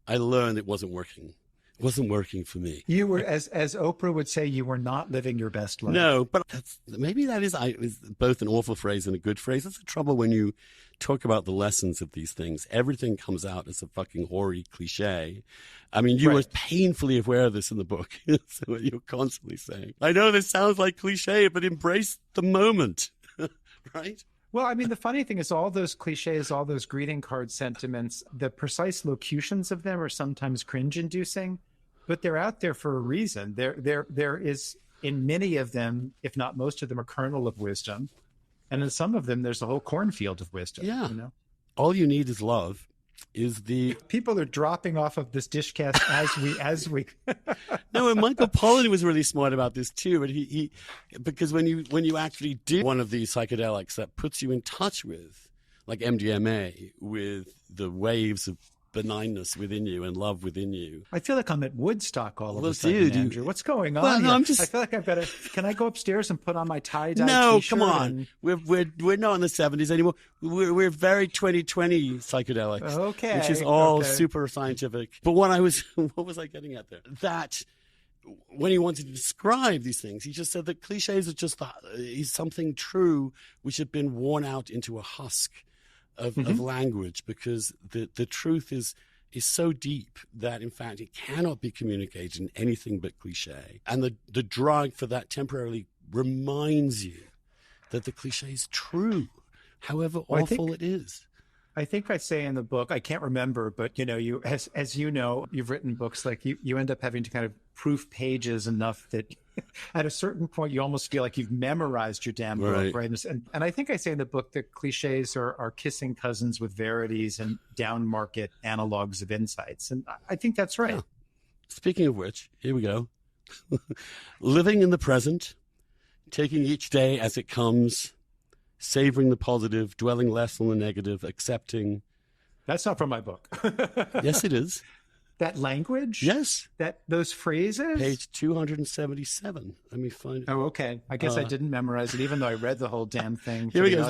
I learned it wasn't working. It wasn't working for me. You were, as Oprah would say, you were not living your best life. No, but maybe that is both an awful phrase and a good phrase. That's the trouble when you talk about the lessons of these things. Everything comes out as a fucking hoary cliche. I mean, you were painfully aware of this in the book. So what you're constantly saying, I know this sounds like cliche, but embrace the moment, right? Well, I mean, the funny thing is all those cliches, all those greeting card sentiments, the precise locutions of them are sometimes cringe-inducing, but they're out there for a reason. There is, in many of them, if not most of them, a kernel of wisdom. And in some of them, there's a whole cornfield of wisdom. Yeah. You know? All you need is love. Is the people are dropping off of this dishcast as we No, and Michael Pollan was really smart about this too. But he because when you actually do one of these psychedelics that puts you in touch with, like MDMA, with the waves of benignness within you and love within you. I feel like I'm at Woodstock all of a sudden, Andrew. What's going on here? No, I feel like I better. Can I go upstairs and put on my tie-dye No, t-shirt? come on. We're not in the 70s anymore. We're very 2020 psychedelics. Okay, which is all super scientific. But what was I getting at there? That when he wanted to describe these things, he just said that cliches are just is something true which had been worn out into a husk of language, because the truth is so deep that, in fact, it cannot be communicated in anything but cliche. And the drug for that temporarily reminds you that the cliche is true, however awful it is. I think I say in the book, I can't remember, but you as you know, you've written books, like you end up having to kind of proof pages enough that at a certain point you almost feel like you've memorized your damn book, right? And I think I say in the book that cliches are kissing cousins with verities and down market analogs of insights, and I think that's right. Yeah. Speaking of which, here we go. Living in the present, taking each day as it comes, savoring the positive, dwelling less on the negative, accepting. That's not from my book. Yes, it is. That language? Yes. Those phrases? Page 277. Let me find it. Oh, okay. I guess I didn't memorize it, even though I read the whole damn thing. Here we go.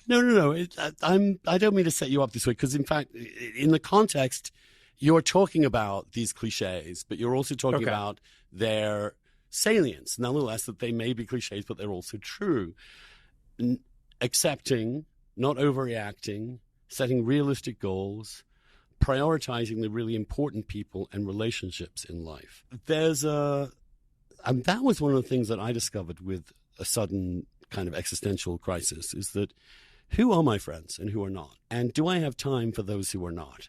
No. I don't mean to set you up this way, because, in fact, in the context, you're talking about these cliches, but you're also talking about their salience. Nonetheless, that they may be cliches, but they're also true. Accepting, not overreacting, setting realistic goals, prioritizing the really important people and relationships in life. That was one of the things that I discovered with a sudden kind of existential crisis, is that who are my friends and who are not? And do I have time for those who are not?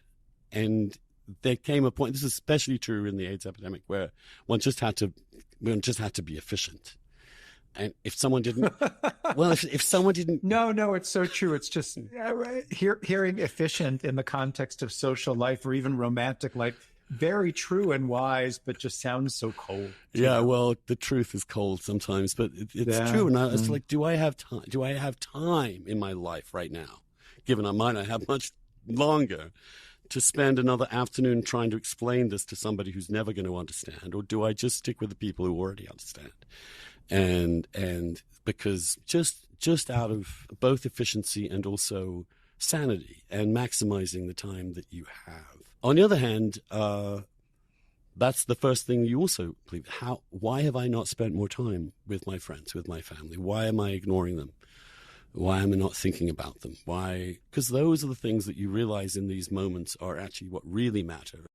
And there came a point, this is especially true in the AIDS epidemic, where one just had to be efficient. And if someone didn't, if someone didn't. No, it's so true. It's just hearing efficient in the context of social life or even romantic life, very true and wise, but just sounds so cold. Yeah, well, the truth is cold sometimes, but it's true. And it's like, do I have time? Do I have time in my life right now, given I might not have much longer, to spend another afternoon trying to explain this to somebody who's never going to understand? Or do I just stick with the people who already understand? And because just out of both efficiency and also sanity and maximizing the time that you have. On the other hand, that's the first thing you also believe. Why have I not spent more time with my friends, with my family? Why am I ignoring them? Why am I not thinking about them? Why? Because those are the things that you realize in these moments are actually what really matter.